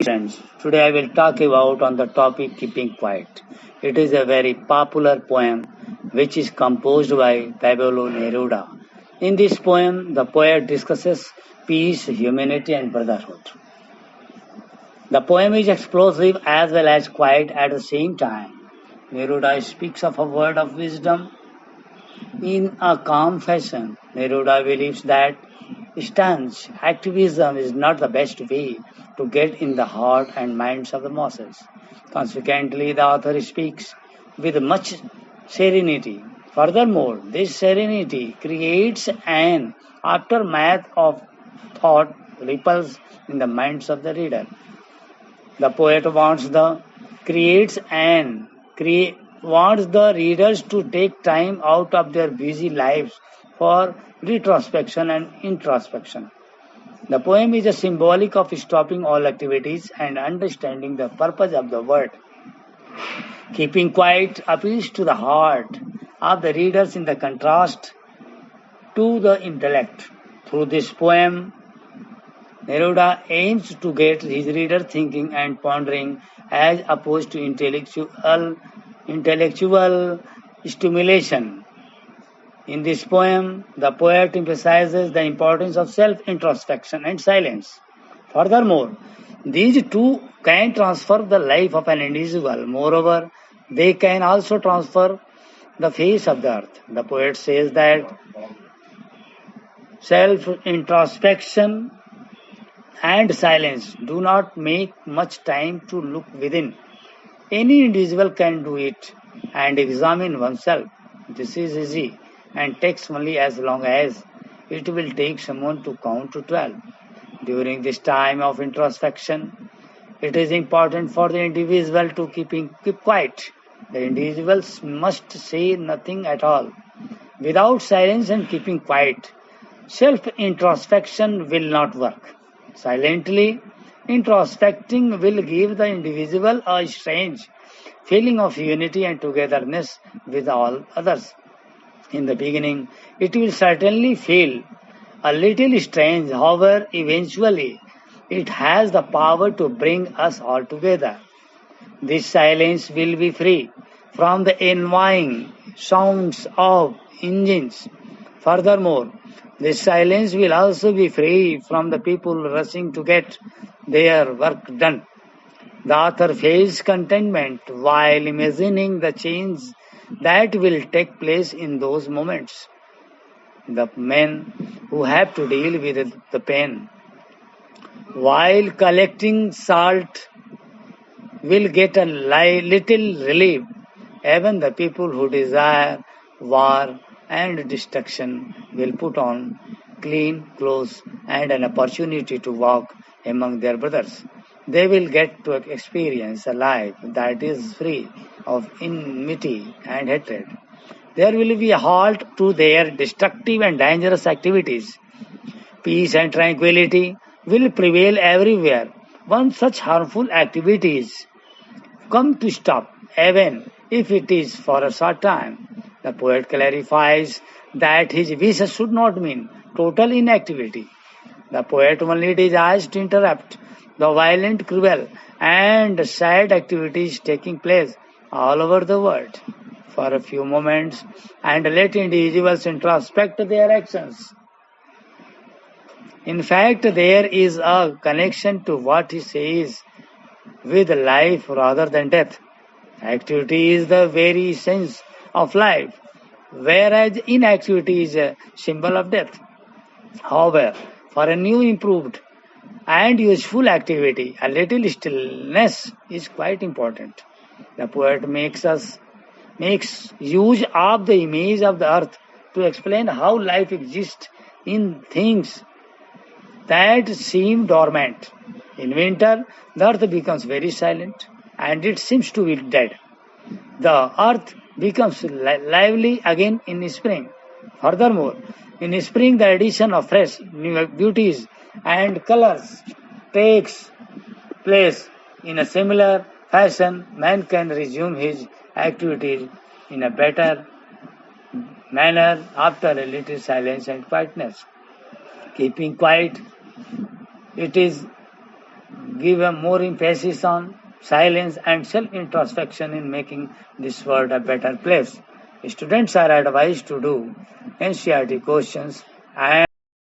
Friends, today I will talk about on the topic keeping quiet. It is a very popular poem which is composed by Pablo Neruda. In this poem, the poet discusses peace, humanity and brotherhood. The poem is explosive as well as quiet at the same time. Neruda speaks of a word of wisdom in a calm fashion. Neruda believes that stance activism is not the best way to get in the heart and minds of the masses. Consequently, the author speaks with much serenity. Furthermore, this serenity creates an aftermath of thought ripples in the minds of the reader. The poet creates and wants the readers to take time out of their busy lives for retrospection and introspection. The poem is a symbolic of stopping all activities and understanding the purpose of the word. Keeping quiet appeals to the heart of the readers in the contrast to the intellect. Through this poem, Neruda aims to get his reader thinking and pondering as opposed to intellectual stimulation. In this poem, the poet emphasizes the importance of self-introspection and silence. Furthermore, these two can transform the life of an individual. Moreover, they can also transfer the face of the earth. The poet says that self-introspection and silence do not make much time to look within. Any individual can do it and examine oneself. This is easy and takes only as long as it will take someone to count to 12. During this time of introspection, it is important for the individual to keep quiet. The individuals must say nothing at all. Without silence and keeping quiet, self introspection will not work. Silently introspecting will give the individual a strange feeling of unity and togetherness with all others. In the beginning, it will certainly feel a little strange, however, eventually it has the power to bring us all together. This silence will be free from the envying sounds of engines. Furthermore, this silence will also be free from the people rushing to get their work done. The author feels contentment while imagining the change that will take place in those moments. The men who have to deal with the pain while collecting salt will get a little relief. Even the people who desire war and destruction will put on clean clothes and an opportunity to walk among their brothers. They will get to experience a life that is free of enmity and hatred. There will be a halt to their destructive and dangerous activities. Peace and tranquility will prevail everywhere once such harmful activities come to stop, even if it is for a short time. The poet clarifies that his wish should not mean total inactivity. The poet only desires to interrupt the violent, cruel, and sad activities taking place all over the world for a few moments and let individuals introspect their actions. In fact, there is a connection to what he says with life rather than death. Activity is the very essence of life, whereas inactivity is a symbol of death. However, for a new improved and useful activity, a little stillness is quite important. The poet makes use of the image of the earth to explain how life exists in things that seem dormant. In winter, the earth becomes very silent and it seems to be dead. The earth becomes lively again in spring. Furthermore, in spring, the addition of fresh new beauties and colors takes place. In a similar fashion, man can resume his activities in a better manner after a little silence and quietness. Keeping quiet, it is give a more emphasis on silence and self-introspection in making this world a better place. Students are advised to do NCERT questions and